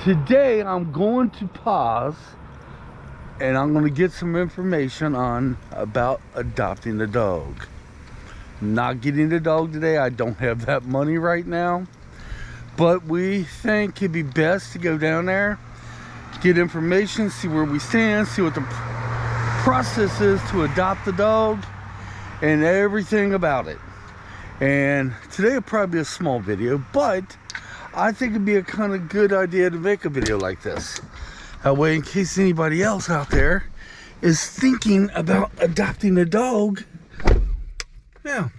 Today I'm going to pause and I'm going to get some information on about adopting a dog. Not getting a dog today. I don't have that money right now, but we think it'd be best to go down there, get information, see where we stand, see what the process is to adopt the dog and everything about it. And today will probably be a small video, but I think it'd be a kind of good idea to make a video like this. That way, in case anybody else out there is thinking about adopting a dog, yeah,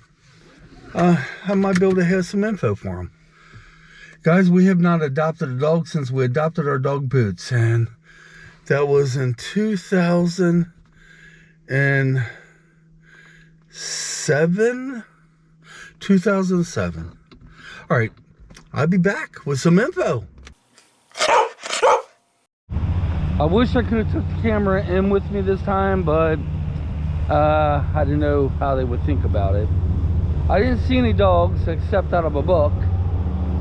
I might be able to have some info for them. Guys, we have not adopted a dog since we adopted our dog Boots, and that was in 2007. 2007. All right, I'll be back with some info. I wish I could have took the camera in with me this time, but I didn't know how they would think about it. I didn't see any dogs except out of a book.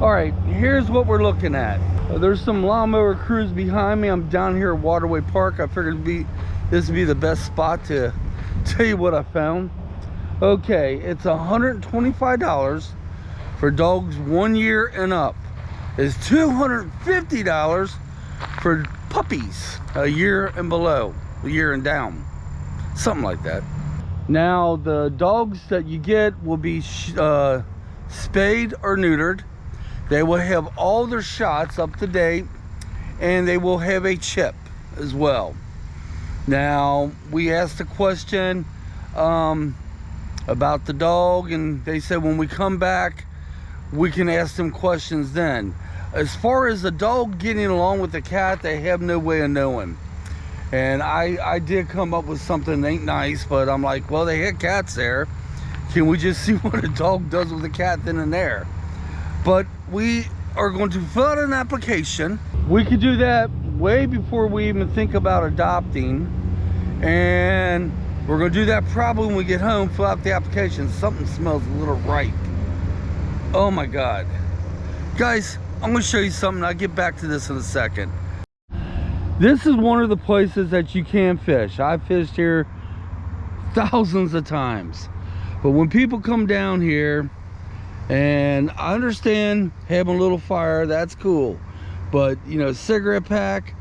All right, here's what we're looking at. There's some lawnmower crews behind me. I'm down here at Waterway Park. I figured this would be the best spot to tell you what I found. Okay, it's $125 for dogs 1 year and up. It's $250 for puppies a year and below, a year and down, something like that. Now the dogs that you get will be spayed or neutered. They will have all their shots up to date, and they will have a chip as well. Now we asked a question about the dog, and they said when we come back we can ask them questions then. As far as the dog getting along with the cat, they have no way of knowing. And I did come up with something that ain't nice, but I'm like, well, they had cats there. Can we just see what a dog does with a cat then and there? But we are going to fill out an application. We could do that way before we even think about adopting. And we're going to do that probably when we get home, fill out the application. Something smells a little ripe. Oh my God. Guys, I'm going to show you something. I'll get back to this in a second. This is one of the places that you can fish. I've fished here thousands of times. But when people come down here, and I understand having a little fire, that's cool. But, you know, cigarette pack,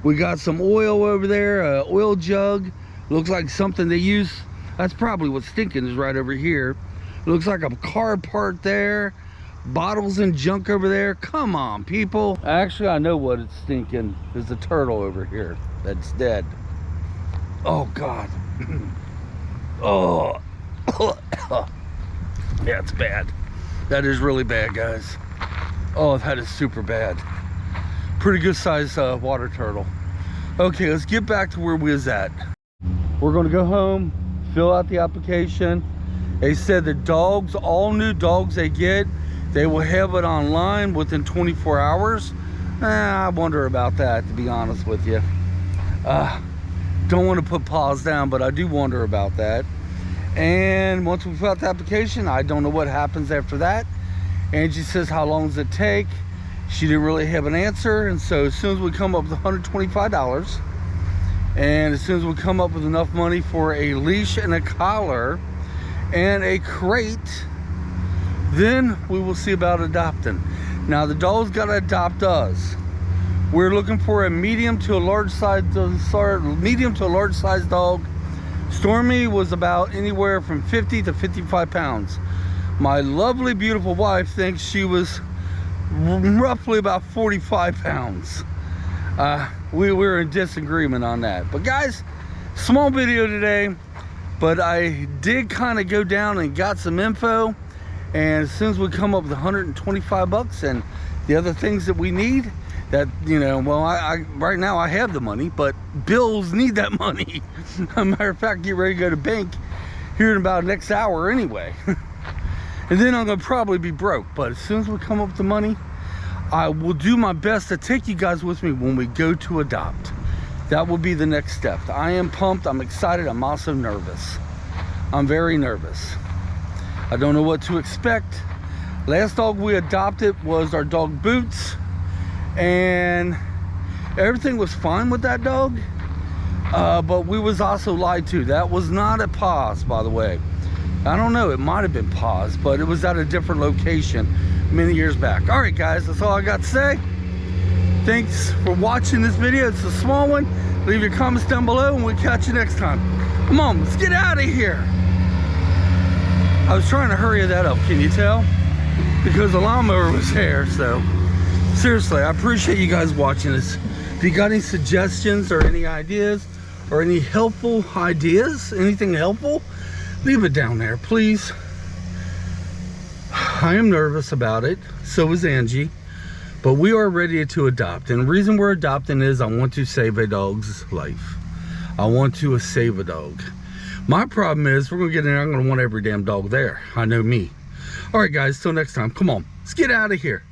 we got some oil over there, oil jug. Looks like something they use. That's probably what's stinking is right over here. Looks like a car part there. Bottles and junk over there. Come on, people. Actually, I know what it's stinking. There's a turtle over here that's dead. Oh God. Oh. Yeah, it's bad. That is really bad, guys. Oh, that is super bad. Pretty good size water turtle. Okay, let's get back to where we was at. We're gonna go home, fill out the application. They said the dogs, all new dogs they get, they will have it online within 24 hours. I wonder about that, to be honest with you. Don't want to put paws down, but I do wonder about that. And once we fill out the application, I don't know what happens after that. Angie says, how long does it take? She didn't really have an answer. And so as soon as we come up with $125, and as soon as we come up with enough money for a leash and a collar and a crate, then we will see about adopting. Now the dog's got to adopt us. We're looking for a medium to a large size dog. Stormy was about anywhere from 50 to 55 pounds. My lovely, beautiful wife thinks she was roughly about 45 pounds. We were in disagreement on that. But guys, small video today, but I did kind of go down and got some info. And as soon as we come up with 125 bucks and the other things that we need, that, you know, well, right now I have the money, but bills need that money. As a matter of fact, get ready to go to bank here in about the next hour anyway. And then I'm gonna probably be broke. But as soon as we come up with the money, I will do my best to take you guys with me when we go to adopt. That will be the next step. I am pumped, I'm excited, I'm also nervous. I'm very nervous. I don't know what to expect. Last dog we adopted was our dog Boots, and Everything was fine with that dog, but we was also lied to. That was not a pause, by the way. I don't know, it might have been paused, but it was at a different location many years back. All right, guys, that's all I got to say. Thanks for watching this video. It's a small one. Leave your comments down below, and we'll catch you next time. Come on, let's get out of here. I was trying to hurry that up, can you tell? Because the lawnmower was here, so. Seriously, I appreciate you guys watching this. If you got any suggestions or any ideas or any helpful ideas, anything helpful, leave it down there, please. I am nervous about it. So is Angie. But we are ready to adopt. And the reason we're adopting is I want to save a dog's life. I want to save a dog. My problem is we're going to get in there. I'm going to want every damn dog there. I know me. All right, guys. Till next time. Come on. Let's get out of here.